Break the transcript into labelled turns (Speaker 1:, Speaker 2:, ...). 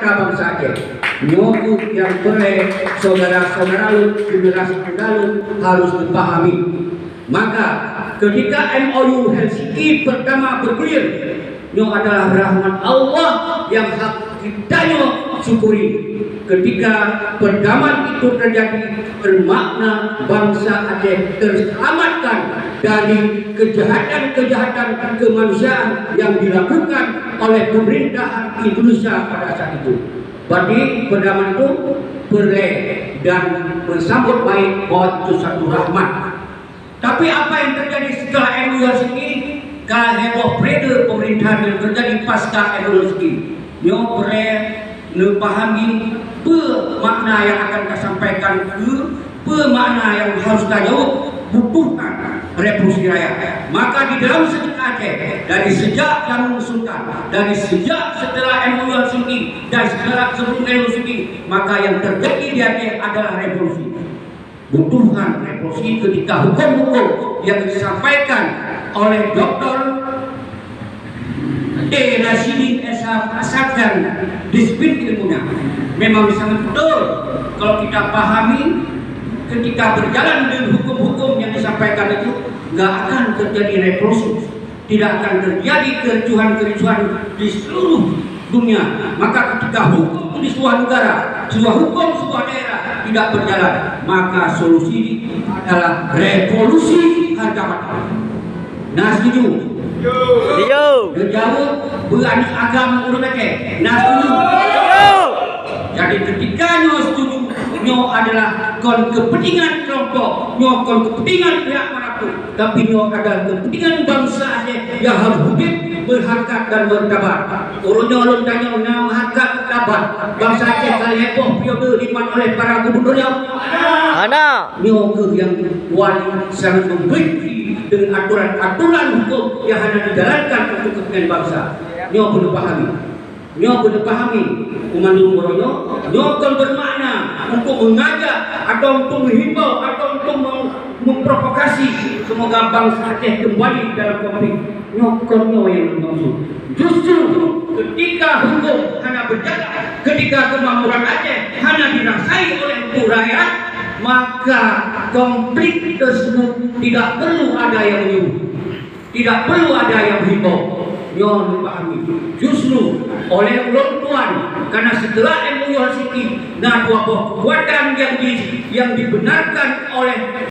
Speaker 1: bangsa Aceh, nyokut yang boleh saudara-saudara lu, generasi muda lu harus dipahami. Maka ketika MOU Helsinki pertama bergulir, nyo adalah rahmat Allah yang hak kita nyo syukuri. Ketika perdamaian itu terjadi, bermakna bangsa Aceh terselamatkan dari kejahatan-kejahatan kemanusiaan yang dilakukan oleh pemerintahan Indonesia pada saat itu. Berarti perdamaian itu boleh dan bersambut baik bahwa itu satu rahmat. Tapi apa yang terjadi setelah MOU Helsinki? Kalau heboh berita pemerintahan yang terjadi pasca MOU Helsinki, nyo boleh nepahami makna yang akan kita sampaikan makna yang harus kita jawab, butuhkan revolusi raya. Maka di dalam sejarah Aceh, dari sejak zaman Sultan, dari sejak setelah MOU Helsinki dan setelah sebelum MOU Helsinki, maka yang terjadi di Aceh adalah revolusi. Butuhkan revolusi ketika hukum-hukum yang disampaikan oleh Dr. Rashidin Eshaf Asadkan disiplin ilmunya memang sangat betul kalau kita pahami. Ketika berjalan dengan hukum-hukum yang disampaikan itu, nggak akan terjadi revolusi, tidak akan terjadi kericuhan-kericuhan di seluruh dunia. Maka ketika hukum di sebuah negara, sebuah hukum sebuah daerah tidak berjalan, maka solusi adalah revolusi harga mati. Nah, setuju? Jauh berani agama urut Aceh. Nah, setuju? Jadi ketika nyo setuju, nyo adalah kon kepentingan kelompok, nyo kon kepentingan pihak manapun, tapi nyo adalah kepentingan bangsa Aceh yang harus hidup berharkat dan bertabat. Urutnya ulun tanya nang harkat tabat. Bangsa Aceh kali heboh periode diman oleh para gubernurnya. Ada. Nyo ke yang wali sangat membenci dengan aturan-aturan hukum yang hanya dijalankan untuk kepentingan bangsa. Nyo perlu pahami. Nyo perlu pahami. Umandung Morono, nyo kan bermakna untuk mengajak atau untuk menghimbau atau untuk memprovokasi semoga bangsa Aceh kembali dalam konflik. Nyo yang maksud. Justru ketika hukum hanya berjalan, ketika kemakmuran Aceh hanya dirasai oleh rakyat, maka konflik tersebut tidak perlu ada yang menyuruh, tidak perlu ada yang menghimbau. Nyo dipahami. Justru oleh ulun tuan, karena setelah MOU Helsinki, nah dua kekuatan yang dibenarkan oleh